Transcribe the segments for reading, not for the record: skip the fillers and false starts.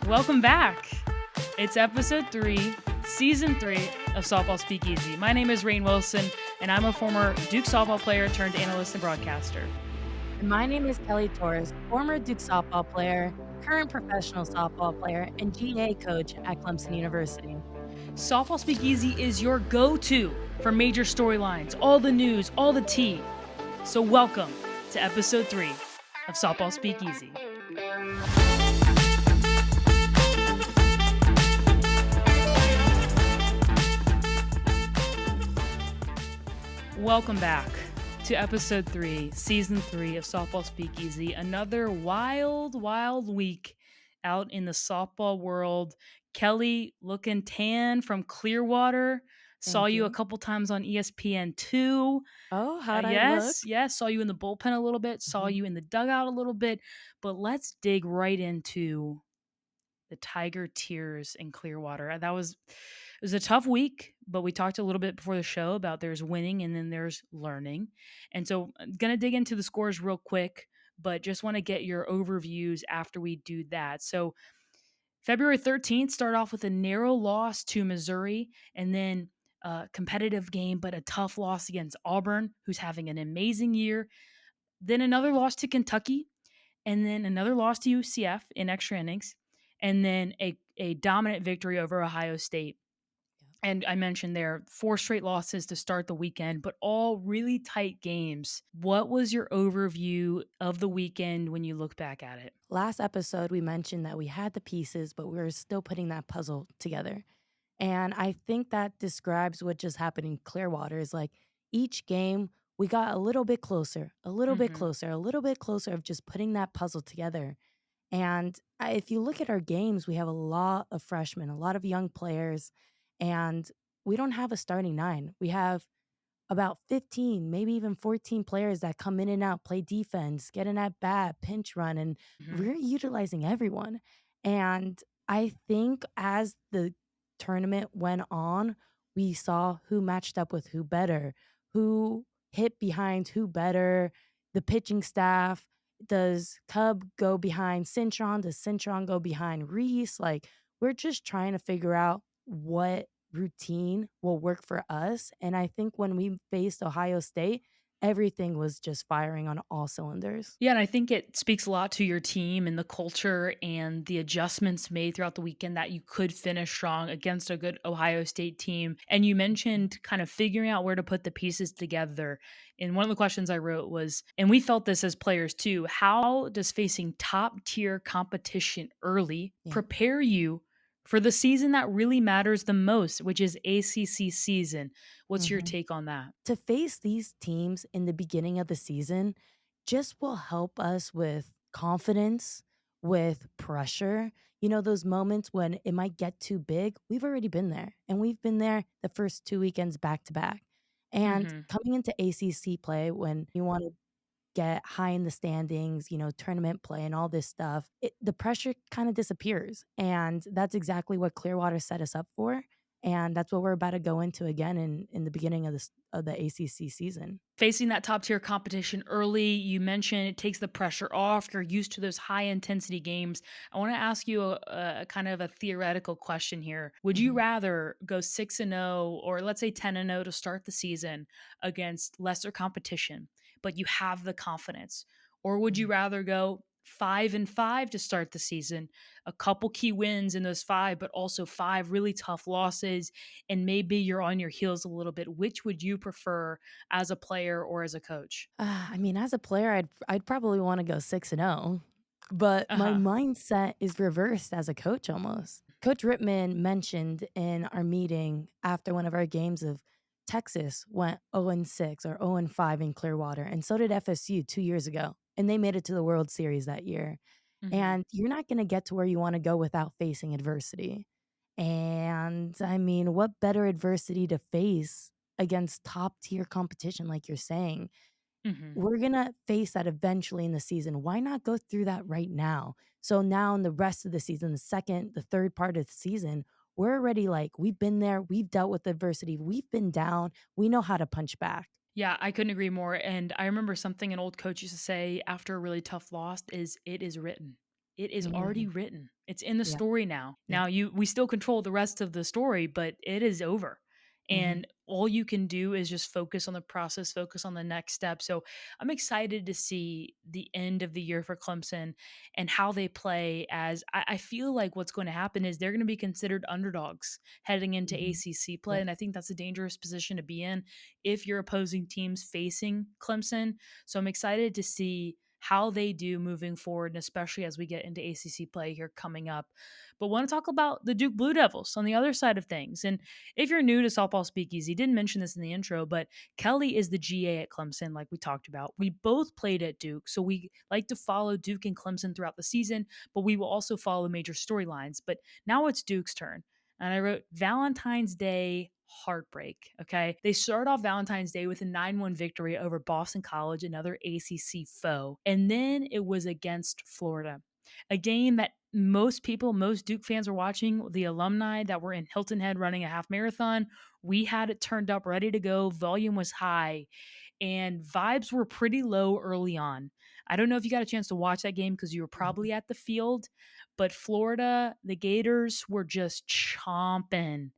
Welcome back. It's episode 3, season 3 of Softball Speakeasy. My name is Rain Wilson, and I'm a former Duke softball player turned analyst and broadcaster. And my name is Kelly Torres, former Duke softball player, current professional softball player, and GA coach at Clemson University. Softball Speakeasy is your go-to for major storylines, all the news, all the tea. So welcome to episode 3 of Softball Speakeasy. Welcome back to episode 3, season 3 of Softball Speakeasy. Another wild week out in the softball world. Kelly looking tan from Clearwater. Saw you a couple times on ESPN2. Oh, how'd I look? Yes. Saw you in the bullpen a little bit. Saw you in the dugout a little bit. But let's dig right into the Tiger Tears in Clearwater. It was a tough week, but we talked a little bit before the show about there's winning and then there's learning. And so I'm going to dig into the scores real quick, but just want to get your overviews after we do that. So February 13th, start off with a narrow loss to Missouri and then a competitive game, but a tough loss against Auburn, who's having an amazing year. Then another loss to Kentucky, and then another loss to UCF in extra innings, and then a dominant victory over Ohio State. And I mentioned there 4 straight losses to start the weekend, but all really tight games. What was your overview of the weekend when you look back at it? Last episode, we mentioned that we had the pieces, but we were still putting that puzzle together. And I think that describes what just happened in Clearwater is like each game, we got a little bit closer, a little bit closer, a little bit closer of just putting that puzzle together. And if you look at our games, we have a lot of freshmen, a lot of young players, and we don't have a starting 9. We have about 15, maybe even 14 players that come in and out, play defense, get an at bat, pinch run, and we're utilizing everyone. And I think as the tournament went on, we saw who matched up with who better, who hit behind who better, the pitching staff. Does Cub go behind Cintron? Does Cintron go behind Reese? Like, we're just trying to figure out what routine will work for us. And I think when we faced Ohio State, everything was just firing on all cylinders. Yeah, and I think it speaks a lot to your team and the culture and the adjustments made throughout the weekend that you could finish strong against a good Ohio State team. And you mentioned kind of figuring out where to put the pieces together. And one of the questions I wrote was, and we felt this as players too, how does facing top tier competition early prepare you for the season that really matters the most, which is ACC season? What's your take on that? To face these teams in the beginning of the season just will help us with confidence, with pressure. You know, those moments when it might get too big, we've already been there. And we've been there the first 2 weekends back to back. And coming into ACC play, when you want to get high in the standings, you know, tournament play and all this stuff, the pressure kind of disappears. And that's exactly what Clearwater set us up for. And that's what we're about to go into again in the beginning of the ACC season. Facing that top tier competition early, you mentioned it takes the pressure off. You're used to those high intensity games. I want to ask you a kind of a theoretical question here. Would you rather go 6-0 or let's say 10-0 to start the season against lesser competition, but you have the confidence? Or would you rather go 5-5 to start the season, a couple key wins in those 5, but also 5 really tough losses, and maybe you're on your heels a little bit? Which would you prefer as a player or as a coach? I mean, as a player, I'd probably want to go 6-0, but my mindset is reversed as a coach almost. Coach Rittman mentioned in our meeting after one of our games of Texas went 0-6 or 0-5 in Clearwater, and so did FSU 2 years ago, and they made it to the World Series that year. And you're not going to get to where you want to go without facing adversity. And I mean, what better adversity to face against top tier competition, like you're saying? We're going to face that eventually in the season. Why not go through that right now? So now in the rest of the season, the third part of the season, we're already like, we've been there, we've dealt with adversity, we've been down, we know how to punch back. Yeah, I couldn't agree more. And I remember something an old coach used to say after a really tough loss is, it is written. it is already Mhm. written. It's in the Yeah, story now. yeah. Now we still control the rest of the story, but it is over. Mhm, And all you can do is just focus on the process, focus on the next step. So I'm excited to see the end of the year for Clemson and how they play. As I feel like what's going to happen is they're going to be considered underdogs heading into mhm. ACC play. Yep. And I think that's a dangerous position to be in if you're opposing teams facing Clemson. So I'm excited to see how they do moving forward, and especially as we get into ACC play here coming up. But want to talk about the Duke Blue Devils on the other side of things. And if you're new to Softball Speakeasy, didn't mention this in the intro, but Kelly is the GA at Clemson, like we talked about. We both played at Duke, so we like to follow Duke and Clemson throughout the season, but we will also follow major storylines. But now it's Duke's turn. And I wrote Valentine's Day heartbreak. Okay. They start off Valentine's Day with a 9-1 victory over Boston College, another ACC foe. And then it was against Florida, a game that most people, most Duke fans were watching, the alumni that were in Hilton Head running a half marathon. We had it turned up, ready to go. Volume was high and vibes were pretty low early on. I don't know if you got a chance to watch that game because you were Mhm. probably at the field, but Florida, the Gators were just chomping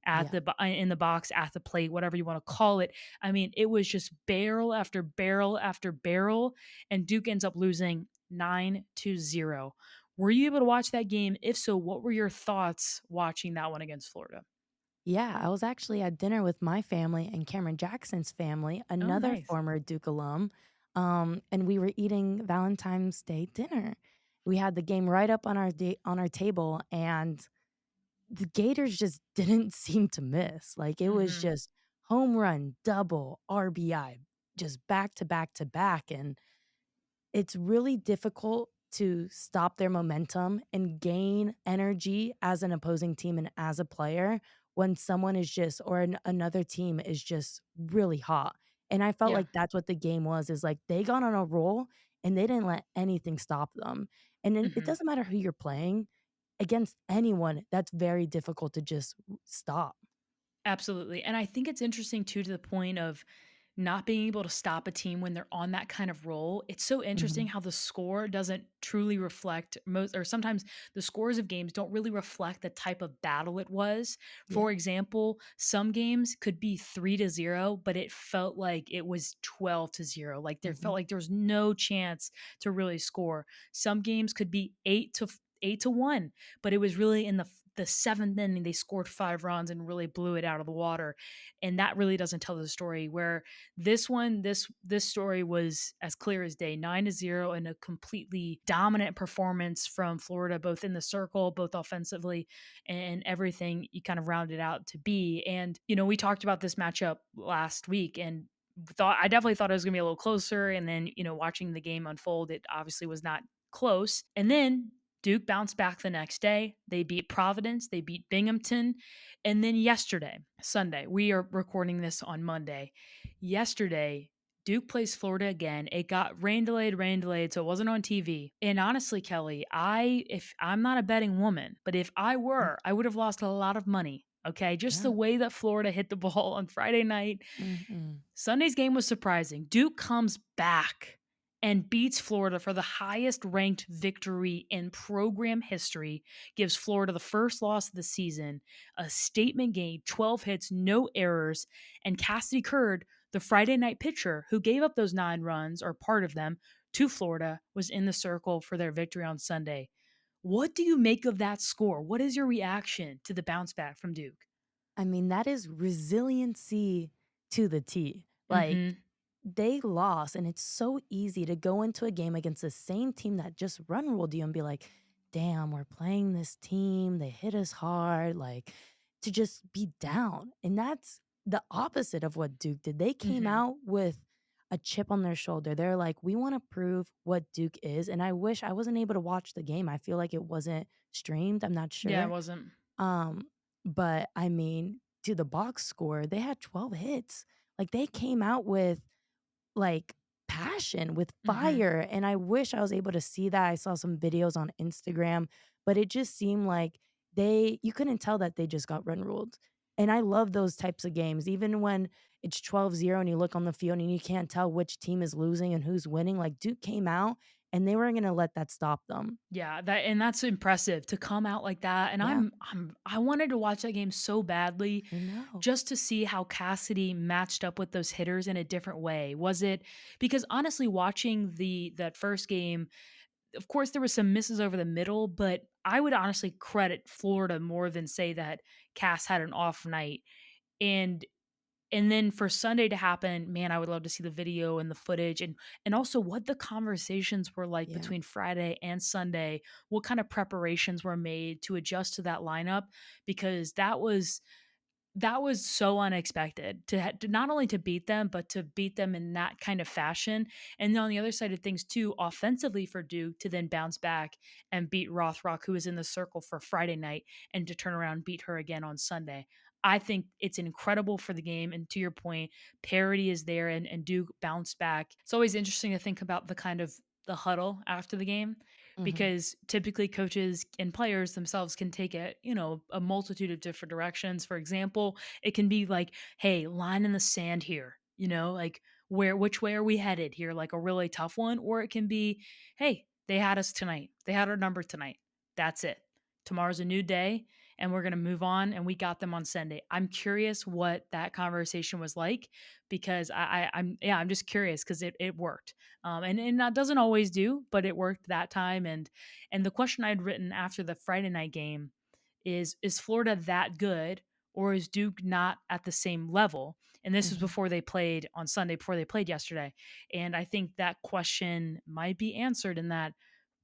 at Yeah. the in the box, at the plate, whatever you want to call it. I mean, it was just barrel after barrel after barrel, and Duke ends up losing 9-0. Were you able to watch that game? If so, what were your thoughts watching that one against Florida? Yeah, I was actually at dinner with my family and Cameron Jackson's family, Oh, another nice. former Duke alum, and we were eating Valentine's Day dinner. We had the game right up on our table, and the Gators just didn't seem to miss. Like, it was Hmm. just home run, double, RBI, just back to back to back, and it's really difficult to stop their momentum and gain energy as an opposing team and as a player when someone is just or another team is just really hot. And I felt Yeah. like that's what the game was, is like they got on a roll and they didn't let anything stop them. And then it Hmm. doesn't matter who you're playing against anyone, that's very difficult to just stop. Absolutely. And I think it's interesting too, to the point of not being able to stop a team when they're on that kind of roll. It's so interesting Mhm. how the score doesn't truly reflect most, or sometimes the scores of games don't really reflect the type of battle it was. Yeah. For example, some games could be 3-0, but it felt like it was 12-0. Like there felt Mhm. like there was no chance to really score. Some games could be 8-1, but it was really in the seventh inning they scored 5 runs and really blew it out of the water, and that really doesn't tell the story. Where this one, this story was as clear as day, 9-0, and a completely dominant performance from Florida, both in the circle, both offensively, and everything you kind of rounded out to be. And we talked about this matchup last week, and I definitely thought it was gonna be a little closer. And then watching the game unfold, it obviously was not close. And then Duke bounced back the next day. They beat Providence, they beat Binghamton. And then yesterday, Sunday, we are recording this on Monday. Yesterday, Duke plays Florida again. It got rain delayed, so it wasn't on TV. And honestly, Kelly, if I'm not a betting woman, but if I Mm. were, I would have lost a lot of money. Okay. Just the Yeah. way that Florida hit the ball on Friday night. Mhm. Sunday's game was surprising. Duke comes back and beats Florida for the highest ranked victory in program history, gives Florida the first loss of the season, a statement game, 12 hits, no errors, and Cassidy Curd, the Friday night pitcher who gave up those 9 runs, or part of them, to Florida, was in the circle for their victory on Sunday. What do you make of that score? What is your reaction to the bounce back from Duke? I mean, that is resiliency to the T. Like, Mhm. they lost, and it's so easy to go into a game against the same team that just run ruled you and be like, damn, we're playing this team. They hit us hard. Like, to just be down. And that's the opposite of what Duke did. They came Mhm. out with a chip on their shoulder. They're like, we want to prove what Duke is. And I wish I wasn't able to watch the game. I feel like it wasn't streamed. I'm not Yeah, it sure. wasn't. Um, but I mean, to the box score, they had 12 hits. Like, they came out with like passion, with Mhm. fire, and I wish I was able to see that. I saw some videos on Instagram, but it just seemed like you couldn't tell that they just got run ruled. And I love those types of games, even when it's 12-0 and you look on the field and you can't tell which team is losing and who's winning. Like, Duke came out and they weren't gonna let that stop them. Yeah, that's impressive to come out like that, and Yeah, I wanted to watch that game so badly I know. just to see how Cassidy matched up with those hitters in a different way. Was it because honestly watching the that first game, of course there was some misses over the middle, but I would honestly credit Florida more than say that Cass had an off night. And and then for Sunday to happen, man, I would love to see the video and the footage and also what the conversations were like Yeah. between Friday and Sunday, what kind of preparations were made to adjust to that lineup because that was so unexpected to not only to beat them, but to beat them in that kind of fashion. And then on the other side of things too, offensively for Duke to then bounce back and beat Rothrock, who was in the circle for Friday night, and to turn around and beat her again on Sunday. I think it's incredible for the game. And to your point, parity is there and Duke bounced back. It's always interesting to think about the kind of the huddle after the game Mhm. because typically coaches and players themselves can take it, a multitude of different directions. For example, it can be like, hey, line in the sand here, like which way are we headed here, like a really tough one. Or it can be, hey, they had us tonight. They had our number tonight. That's it. Tomorrow's a new day and we're going to move on and we got them on Sunday. I'm curious what that conversation was like because I'm just curious because it worked. And that doesn't always do, but it worked that time. And the question I'd written after the Friday night game is Florida that good or is Duke not at the same level? And this was Mhm. before they played on Sunday, before they played yesterday. And I think that question might be answered in that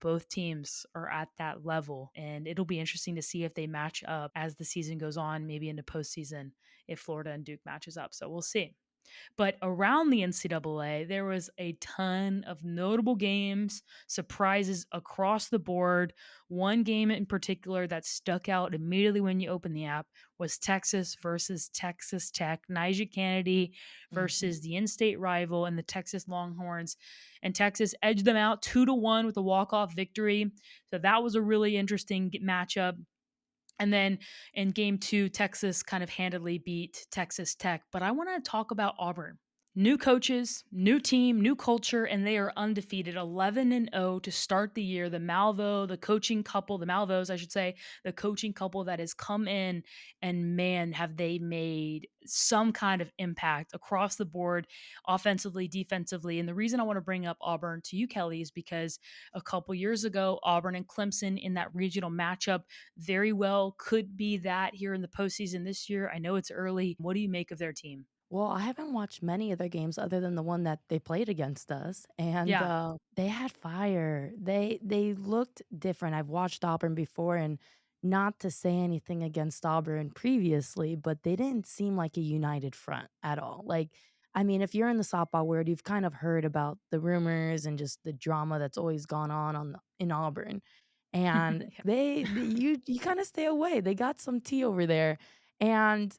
both teams are at that level. And it'll be interesting to see if they match up as the season goes on, maybe into postseason, if Florida and Duke matches up. So we'll see. But around the NCAA, there was a ton of notable games, surprises across the board. One game in particular that stuck out immediately when you open the app was Texas versus Texas Tech. Nyjah Kennedy Mhm. versus the in-state rival and the Texas Longhorns. And Texas edged them out 2-1 with a walk-off victory. So that was a really interesting matchup. And then in game two, Texas kind of handily beat Texas Tech. But I want to talk about Auburn. New coaches, new team, new culture, and they are undefeated 11-0 to start the year. The coaching couple, the Malvos, I should say, the coaching couple that has come in and man, have they made some kind of impact across the board, offensively, defensively. And the reason I want to bring up Auburn to you, Kelly, is because a couple years ago, Auburn and Clemson in that regional matchup very well could be that here in the postseason this year. I know it's early. What do you make of their team? Well, I haven't watched many of their games other than the one that they played against us, and, Yeah. they had fire. They looked different. I've watched Auburn before, and not to say anything against Auburn previously, but they didn't seem like a united front at all. Like, I mean, if you're in the softball world, you've kind of heard about the rumors and just the drama that's always gone on in Auburn, and Yeah. you kinda stay away. They got some tea over there, and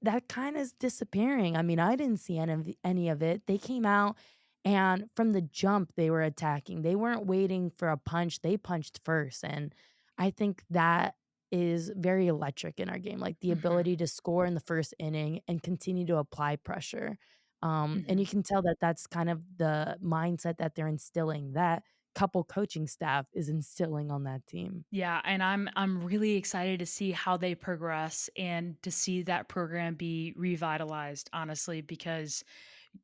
that kinda is disappearing. I mean, I didn't see any of it. They came out, and from the jump, they were attacking. They weren't waiting for a punch, they punched first, and I think that is very electric in our game, like, the Mhm. ability to score in the first inning and continue to apply pressure. And you Mhm. can tell that that's kind of the mindset that they're instilling, that couple coaching staff is instilling on that team. Yeah, and I'm really excited to see how they progress and to see that program be revitalized, honestly, because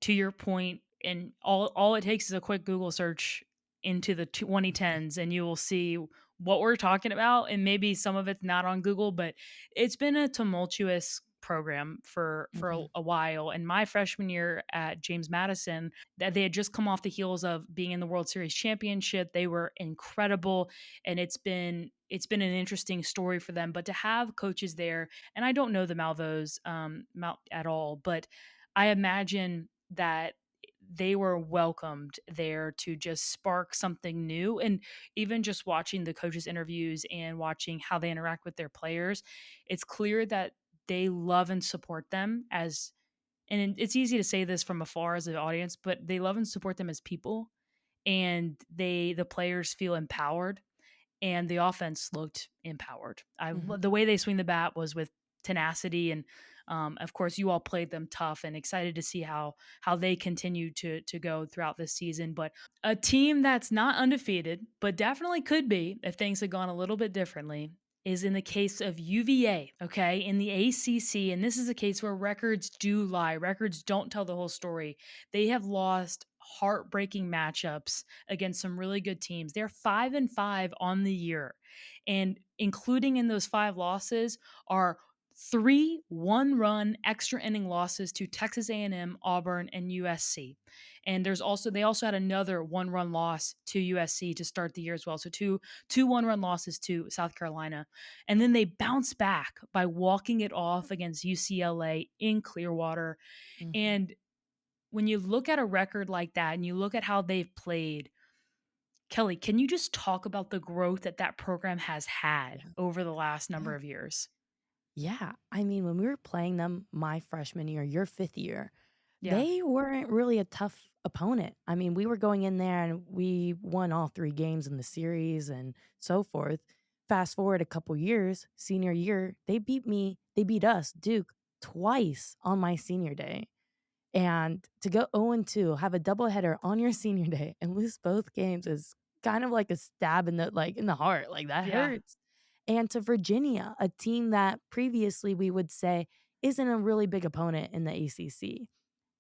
to your point, and all it takes is a quick Google search into the 2010s and you will see what we're talking about and maybe some of it's not on Google, but it's been a tumultuous program for Mhm, a while. And my freshman year at James Madison, that they had just come off the heels of being in the World Series championship. They were incredible and it's been an interesting story for them. But to have coaches there, and I don't know the Malvos at all, but I imagine that they were welcomed there to just spark something new. And even just watching the coaches' interviews and watching how they interact with their players, it's clear that they love and support them as, and it's easy to say this from afar as an audience, but they love and support them as people. And the players feel empowered and the offense looked empowered. mhm. The way they swing the bat was with tenacity. And of course, you all played them tough, and excited to see how they continue to go throughout this season. But a team that's not undefeated, but definitely could be if things had gone a little bit differently, is in the case of UVA, okay, in the ACC. And this is a case where records do lie. Records don't tell the whole story. They have lost heartbreaking matchups against some really good teams. They're 5-5 on the year. And including in those five losses are three one-run extra inning losses to Texas A&M, Auburn, and USC. And they also had another one-run loss to USC to start the year as well. So two one-run losses to South Carolina. And then they bounce back by walking it off against UCLA in Clearwater. Mhm. And when you look at a record like that and you look at how they've played, Kelly, can you just talk about the growth that that program has had Yeah. over the last Yeah. number of years? Yeah. I mean, when we were playing them my freshman year, your 5th year, Yeah. they weren't really a tough opponent. I mean, we were going in there and we won all 3 games in the series and so forth. Fast forward a couple years, senior year, they beat us, Duke, twice on my senior day. And to go 0-2, have a doubleheader on your senior day and lose both games is kind of like a stab in the heart, like, that Yeah. hurts. And to Virginia, a team that previously we would say isn't a really big opponent in the ACC.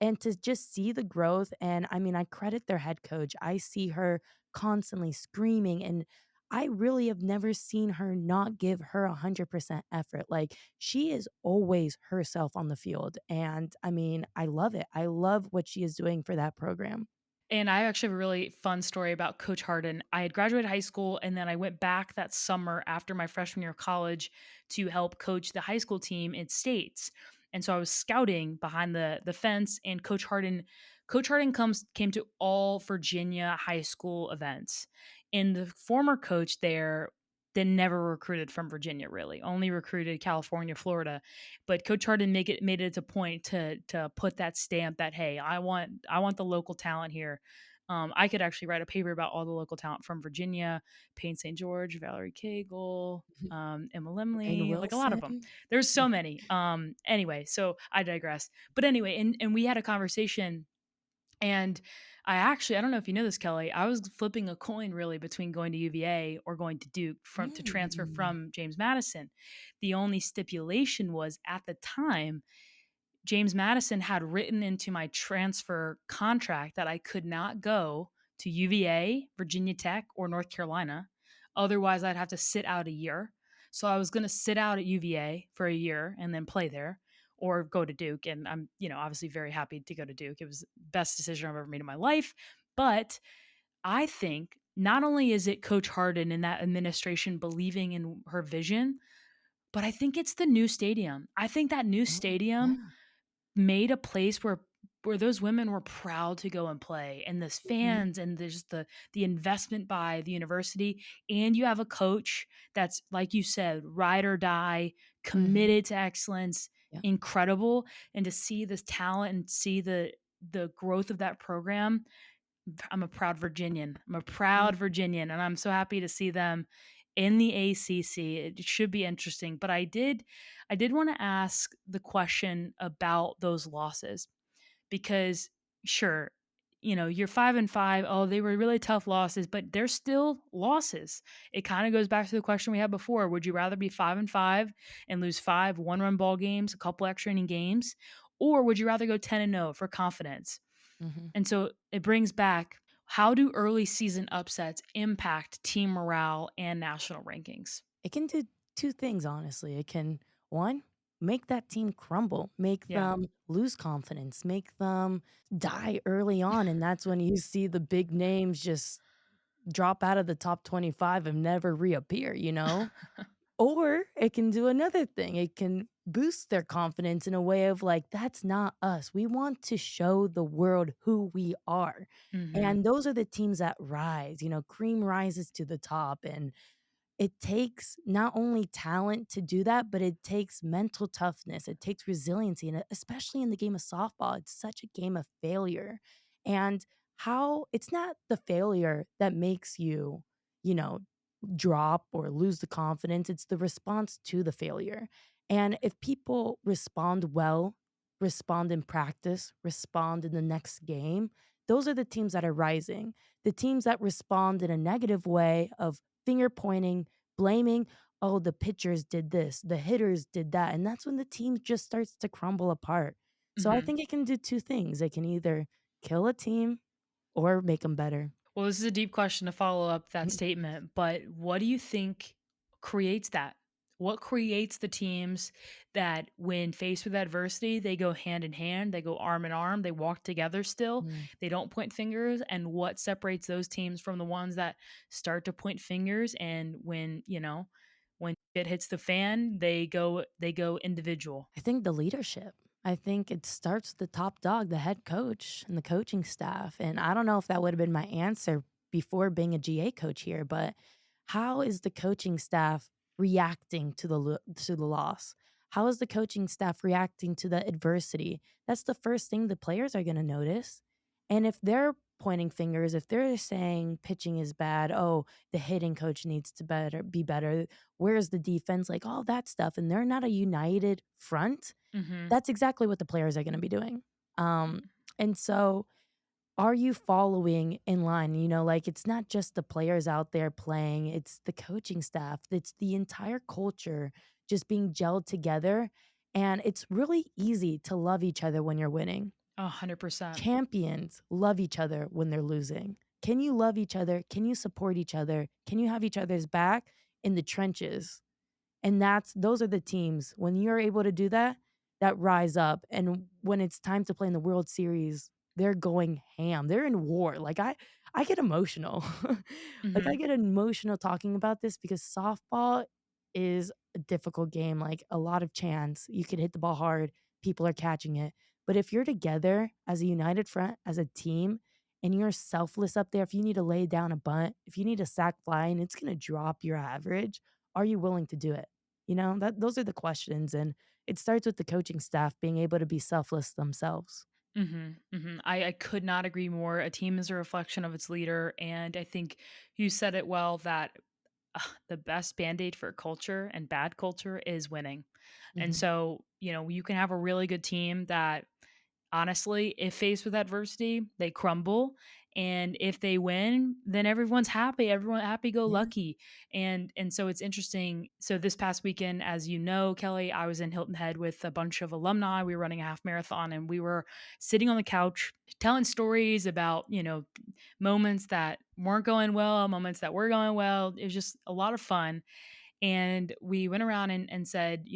And to just see the growth, and I mean, I credit their head coach. I see her constantly screaming, and I really have never seen her not give her 100% effort. Like, she is always herself on the field, and I mean, I love it. I love what she is doing for that program. And I actually have a really fun story about Coach Harden. I had graduated high school, and then I went back that summer after my freshman year of college to help coach the high school team in states. And so I was scouting behind the fence, and Coach Harden came to all Virginia high school events. And the former coach there then never recruited from Virginia, really, only recruited California, Florida. But Coach Harden made it a point to put that stamp that, hey, I want the local talent here. I could actually write a paper about all the local talent from Virginia: Payne St. George, Valerie Cagle, Emma Rainn Lemley, like a lot of them. Wilson. There's so many. Anyway, so I digress. But anyway, and we had a conversation, and I don't know if you know this, Kelly. I was flipping a coin really between going to UVA or going to Duke to transfer Mm. from James Madison. The only stipulation was, at the time, James Madison had written into my transfer contract that I could not go to UVA, Virginia Tech, or North Carolina. Otherwise, I'd have to sit out a year. So I was going to sit out at UVA for a year and then play there, or go to Duke. And I'm, obviously very happy to go to Duke. It was the best decision I've ever made in my life. But I think not only is it Coach Harden and that administration believing in her vision, but I think it's the new stadium. I think that new Oh, stadium yeah. made a place where those women were proud to go and play, and those Mhm. fans, and there's the investment by the university. And you have a coach that's, like you said, ride or die, Mhm. committed to excellence, Yeah. incredible. And to see this talent and see the growth of that program, I'm a proud Virginian. I'm a Mm. proud Virginian, and I'm so happy to see them in the ACC. It should be interesting. But I did want to ask the question about those losses, because sure, you're 5-5. Oh, they were really tough losses, but they're still losses. It kind of goes back to the question we had before. Would you rather be 5-5 and lose five one-run ball games, a couple extra inning games, or would you rather go 10-0 for confidence? Mhm. And so it brings back, how do early season upsets impact team morale and national rankings? It can do 2 things, honestly. It can, 1, make that team crumble, make Yeah. them lose confidence, make them die early on, and that's when you see the big names just drop out of the top 25 and never reappear, you know? Or it can do another thing. It can boost their confidence in a way of like, that's not us. We want to show the world who we are. Mhm. And those are the teams that rise, cream rises to the top. And it takes not only talent to do that, but it takes mental toughness. It takes resiliency. And especially in the game of softball, it's such a game of failure. And how it's not the failure that makes you, you know, drop or lose the confidence. It's the response to the failure. And if people respond well, respond in practice, respond in the next game, those are the teams that are rising. The teams that respond in a negative way of finger pointing, blaming, oh, the pitchers did this, the hitters did that. And that's when the team just starts to crumble apart. So I Mhm. think it can do two things. It can either kill a team or make them better. Well, this is a deep question to follow up that statement, but what do you think creates that? What creates the teams that when faced with adversity, they go hand in hand, they go arm in arm, they walk together still, Mm. they don't point fingers? And what separates those teams from the ones that start to point fingers and when it hits the fan, they go individual? I think the leadership. I think it starts with the top dog, the head coach and the coaching staff. And I don't know if that would have been my answer before being a GA coach here, but how is the coaching staff reacting to to the loss? How is the coaching staff reacting to the adversity? That's the first thing the players are going to notice. And if they're pointing fingers, if they're saying pitching is bad, oh, the hitting coach needs to be better, where's the defense, like all that stuff, and they're not a united front, Mhm. that's exactly what the players are gonna be doing. And so are you following in line? Like, it's not just the players out there playing, it's the coaching staff, it's the entire culture just being gelled together, and it's really easy to love each other when you're winning. 100%. Champions love each other when they're losing. Can you love each other? Can you support each other? Can you have each other's back in the trenches? And those are the teams, when you're able to do that, that rise up, and when it's time to play in the World Series, they're going ham, they're in war, like, I get emotional. Like, I Mhm. get emotional talking about this because softball is a difficult game, like, a lot of chance, you could hit the ball hard, people are catching it, but if you're together as a united front, as a team, and you're selfless up there, if you need to lay down a bunt, if you need a sac fly and it's gonna drop your average, are you willing to do it? That those are the questions, and it starts with the coaching staff being able to be selfless themselves. Mhm, mhm. I could not agree more. A team is a reflection of its leader, and I think you said it well that the best band-aid for culture and bad culture is winning. And Mhm. so, you can have a really good team that honestly, if faced with adversity, they crumble, and if they win, then everyone's happy, everyone Yeah. happy-go-lucky, and so it's interesting. So this past weekend, as you know, Kelly, I was in Hilton Head with a bunch of alumni. We were running a half marathon, and we were sitting on the couch telling stories about, moments that weren't going well, moments that were going well. It was just a lot of fun, and we went around and said,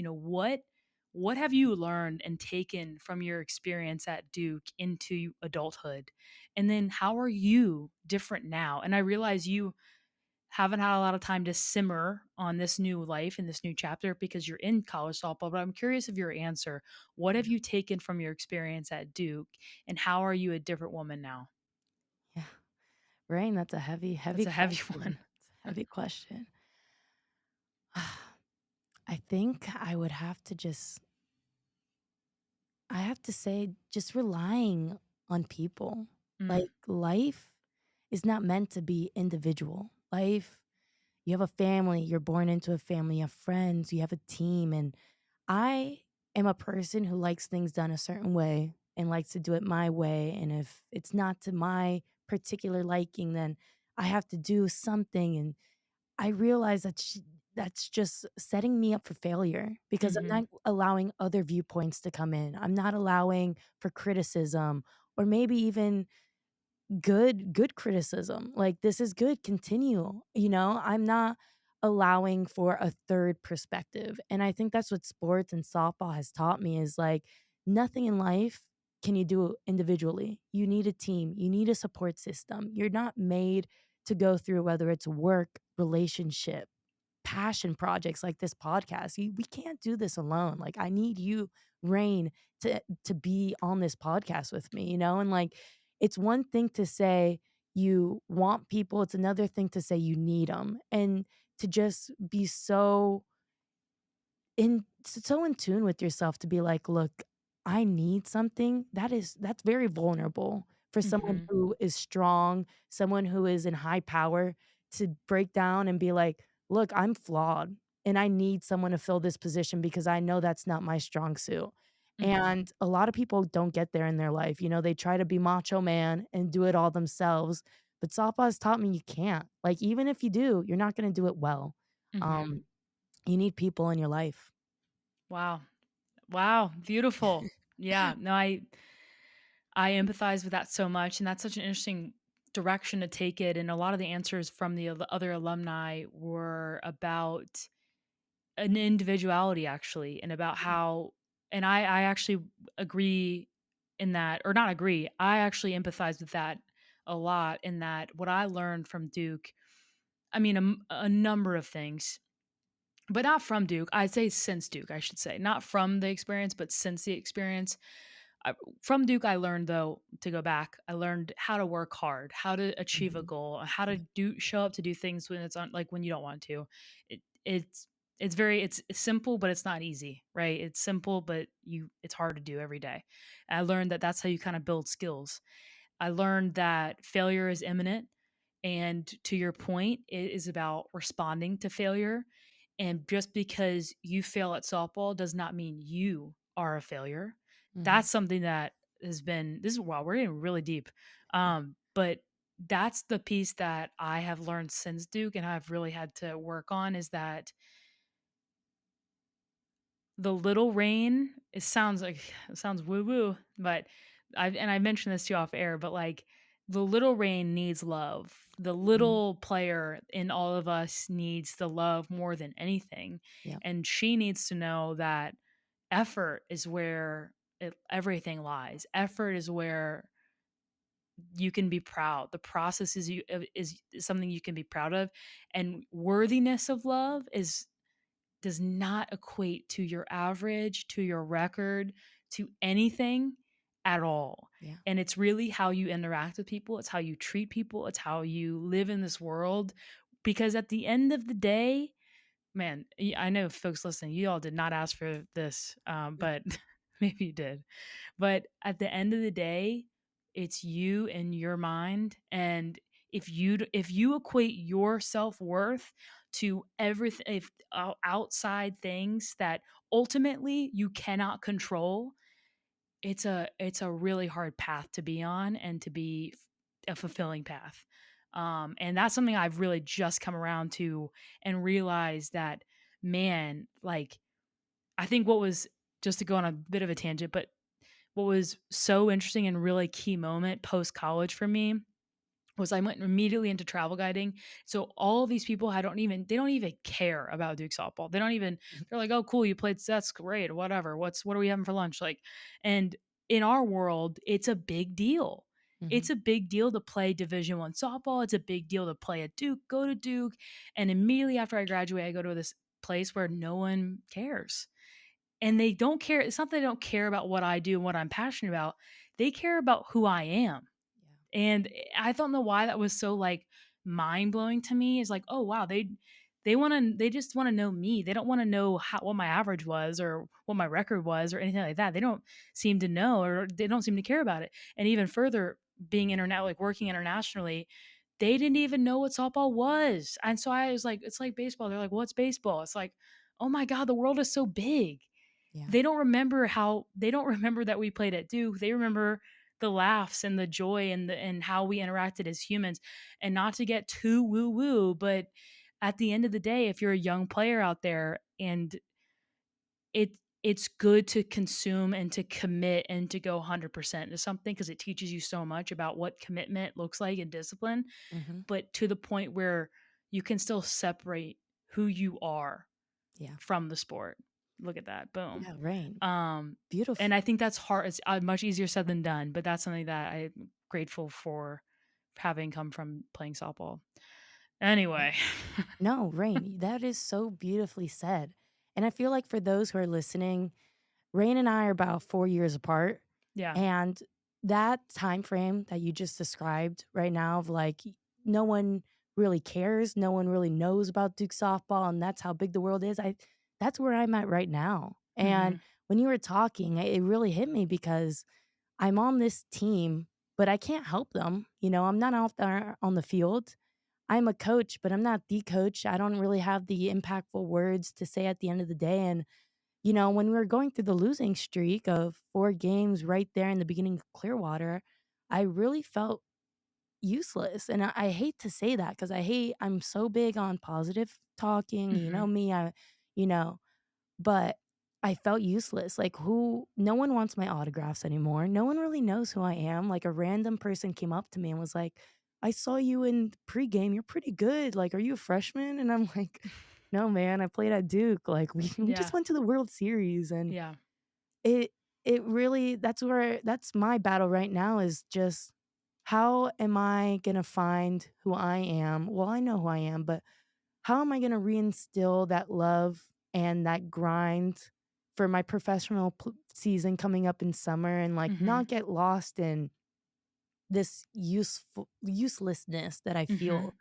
what have you learned and taken from your experience at Duke into adulthood? And then how are you different now? And I realize you haven't had a lot of time to simmer on this new life and this new chapter because you're in college softball, but I'm curious of your answer. What have Yeah. you taken from your experience at Duke and how are you a different woman now? Yeah. Rain, that's a heavy, That's heavy a heavy one. question. It's a heavy question. I think I have to say just relying on people. Mm, Like, life is not meant to be individual. You have a family, you're born into a family, you have friends, you have a team, and I am a person who likes things done a certain way and likes to do it my way, and if it's not to my particular liking, then I have to do something, and I realize that's just setting me up for failure because I'm mhm, not allowing other viewpoints to come in. I'm not allowing for criticism or maybe even good criticism, like, "This is good, continue," I'm not allowing for a third perspective, and I think that's what sports and softball has taught me is, like, nothing in life can you do individually. You need a team, you need a support system. You're not made to go through whether it's work, relationship, passion projects like this podcast. We can't do this alone. Like, I need you, Rain, to be on this podcast with me, and like it's one thing to say you want people, it's another thing to say you need them. And to just be so in tune with yourself to be like, look, I need something. That's very vulnerable for someone mhm. who is strong, someone who is in high power to break down and be like, look, I'm flawed. and I need someone to fill this position because I know that's not my strong suit. Mhm. And a lot of people don't get there in their life. They try to be macho man and do it all themselves, but softball has taught me you can't. Like, even if you do, you're not going to do it well. Mhm. Um, you need people in your life. Wow. Wow, beautiful. Yeah, no, I empathize with that so much, and that's such an interesting direction to take it, and a lot of the answers from the other alumni were about an individuality actually, and about how and I actually agree in that, or not agree, I actually empathize with that a lot, in that what I learned from Duke, I mean, a number of things, but not from Duke. I'd say since Duke, I should say. Not from the experience, but since the experience. From Duke, I learned, though, to go back, I learned how to work hard, how to achieve a Mhm. goal, how to Yeah. show up to do things when it's on, like when you don't want to. It, it's it's simple, but it's not easy, right? It's simple, but it's hard to do every day. I learned that that's how you kind of build skills. I learned that failure is imminent. And to your point, it is about responding to failure. And just because you fail at softball does not mean you are a failure. Mhm. That's something that has been, this is, wow, we're getting really deep. But that's the piece that I have learned since Duke and I've really had to work on, is that the little rain, it sounds like it sounds woo woo, but I mentioned this to you off air, but like the little rain needs love. The Mhm. little player in all of us needs the love more than anything. Yep. And she needs to know that effort is where everything lies. Effort is where you can be proud. The process is something you can be proud of, and worthiness of love is does not equate to your average, to your record, to anything at all. Yeah. And it's really how you interact with people, it's how you treat people, it's how you live in this world. Because at the end of the day, man, I know folks listening, you all did not ask for this, but maybe you did. But at the end of the day, it's you and your mind. And if you equate your self-worth to everything, if outside things that ultimately you cannot control, it's a really hard path to be on, and to be a fulfilling path. And that's something I've really just come around to, and realized that, man, like, I think what was, just to go on a bit of a tangent, but what was so interesting and really key moment post college for me was I went immediately into travel guiding. So all of these people, they don't even care about Duke softball. They don't even, Mhm. they're like, oh cool, you played, that's great, whatever. What are we having for lunch? Like, and in our world, it's a big deal. It's Mhm. a big deal to play Division 1 softball. It's a big deal to play at Duke, go to Duke. And immediately after I graduate, I go to this place where no one cares. And they don't care. It's not that they don't care about what I do and what I'm passionate about. They care about who I am. Yeah. And I don't know why that was so, like, mind-blowing to me, is like, "Oh, wow, they just wanna know me. They don't wanna know what my average was, or what my record was, or anything like that. They don't seem to know, or they don't seem to care about it." And even further, being internet like, working internationally, they didn't even know what softball was. And so I was like, "It's like baseball." They're like, "What's baseball?" It's like, "Oh my god, the world is so big." Yeah. They don't remember that we played at Duke. They remember the laughs and the joy and how we interacted as humans. And not to get too woo woo, but at the end of the day, if you're a young player out there, and it's good to consume and to commit and to go 100% to something, because it teaches you so much about what commitment looks like and discipline, Mhm. but to the point where you can still separate who you are Yeah. from the sport. Look at that. Boom. Yeah, rain. Um, and I Beautiful. think that's hard. It's much easier said than done, but that's something that I'm grateful for having come from playing softball. Yeah. Anyway, No, Rain, that is so beautifully said. And I feel like for those who are listening, Rain and I are about 4 years apart, yeah. and that time frame that you just described right now of, like, no one really cares, no one really knows about Duke softball, and that's how big the world is, that's where I'm at right now. And Mhm. when you were talking, it really hit me because I'm on this team, but I can't help them, I'm not out there on the field. I'm a coach, but I'm not the coach. I don't really have the impactful words to say at the end of the day. And, when we were going through the losing streak of 4 games right there in the beginning of Clearwater, I really felt useless. And I hate to say that because I'm so big on positive talking. You know Mhm. me, you know, but I felt useless. Like, no one wants my autographs anymore. No one really knows who I am. Like, a random person came up to me and was like, I saw you in pregame. You're pretty good. Like, are you a freshman? And I'm like, no, man, I played at Duke. Like, we just Yeah. went to the World Series. And Yeah. it, it really, that's my battle right now is just how am I going to find who I am? Well, I know who I am, but how am I gonna reinstill that love and that grind for my professional season coming up in summer and, like, Mhm. not get lost in this uselessness that I Mhm. feel?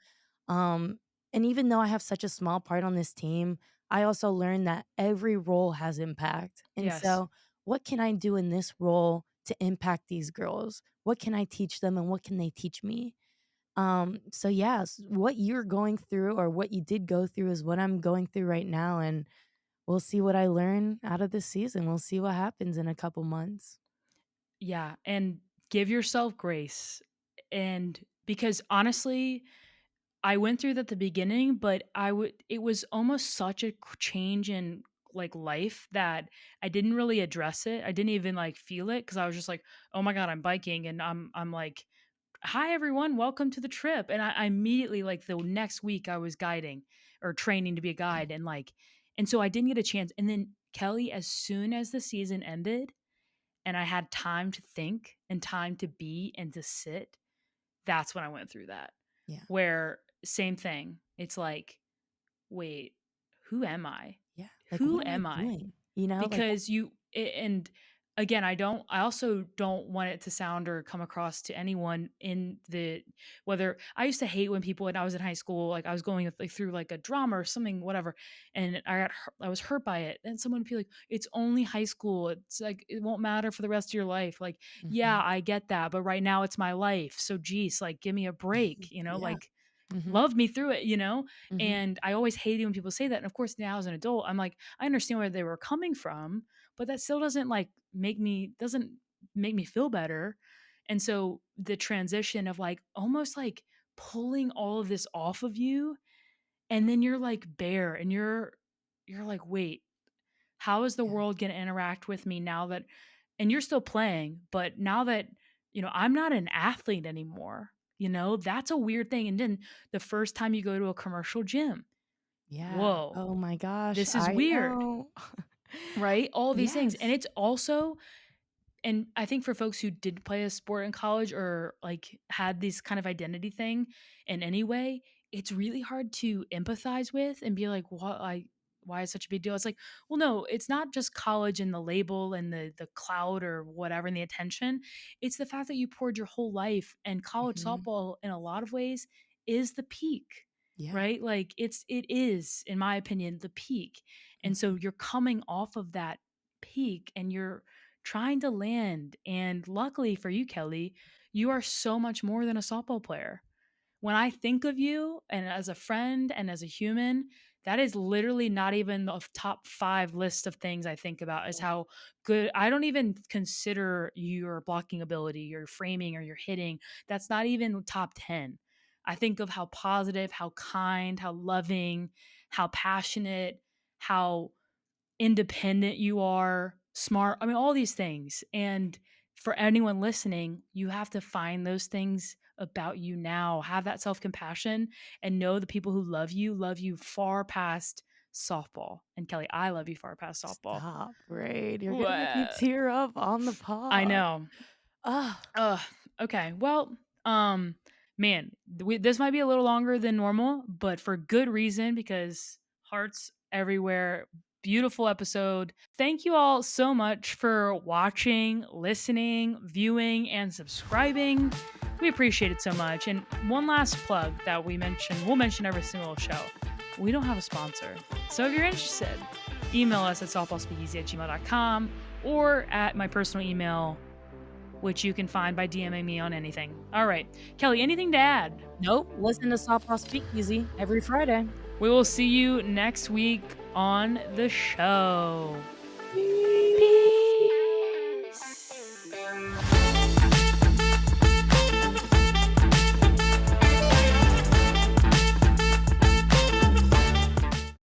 Um, and even though I have such a small part on this team, I also learned that every role has impact. And Yes. so, what can I do in this role to impact these girls? What can I teach them and what can they teach me? So yes, what you're going through or what you did go through is what I'm going through right now. And we'll see what I learn out of this season. We'll see what happens in a couple months. Yeah, and give yourself grace. And because honestly, I went through that at the beginning, but it was almost such a change in like life that I didn't really address it. I didn't even like feel it because I was just like, "Oh my god, I'm biking," and I'm like, "Hi everyone, welcome to the trip." And I immediately like the next week I was guiding or training to be a guide, and so I didn't get a chance. And then Kelly, as soon as the season ended and I had time to think and time to be and to sit, that's when I went through that. Yeah. Where same thing. It's like, wait, who am I? Yeah. Like, Who what am I am I? doing? You know, like, Because and again, I also don't want it to sound or come across to anyone in the whether I used to hate when people when I was in high school, like I was going like through like a drama or something, whatever, and I was hurt by it. And someone would be like, it's only high school. It's like it won't matter for the rest of your life. Like, yeah, mhm. I get that, but right now it's my life. So geez, like give me a break, Yeah. like Hmm. love me through it, Hmm. And I always hated when people say that. And of course, now as an adult, I'm like, I understand where they were coming from, but that still doesn't make me feel better. And so the transition of like almost like pulling all of this off of you, and then you're like bare and you're like, wait, how is the Yeah. world going to interact with me now that, and you're still playing, but now that, I'm not an athlete anymore, that's a weird thing. And then the first time you go to a commercial gym, Yeah. whoa, Oh my gosh. this is I weird, know. right? All these things. And Yes. it's also, and I think for folks who did play a sport in college or like had this kind of identity thing in any way, it's really hard to empathize with and be like, what, why is such a big deal? It's like, well, no, it's not just college and the label and the cloud or whatever and the attention. It's the fact that you poured your whole life, and college Hmm. softball in a lot of ways is the peak, Yeah. right? Like it is, in my opinion, the peak. And so Hmm. you're coming off of that peak and you're trying to land. And luckily for you, Kelly, you are so much more than a softball player. When I think of you and as a friend and as a human, that is literally not even the top 5 list of things I think about is how good. I don't even consider your blocking ability, your framing, or your hitting. That's not even top 10. I think of how positive, how kind, how loving, how passionate, how independent you are, smart. I mean, all these things. And for anyone listening, you have to find those things about you now. Have that self compassion and know the people who love you far past softball. And Kelly, I love you far past softball. Stop, Raid. You're gonna make me Wha- tear up on the I pod. know. Ah. Ugh. Okay. Well, man, this might be a little longer than normal, but for good reason because hearts everywhere. Beautiful episode. Thank you all so much for watching, listening, viewing, and subscribing. We appreciate it so much. And one last plug that we'll mention every single show. We don't have a sponsor. So if you're interested, email us at softballspeakeasy@gmail.com or at my personal email, which you can find by DMing me on anything. All right. Kelly, anything to add? Nope, listen to Softball Speakeasy every Friday. We will see you next week on the show.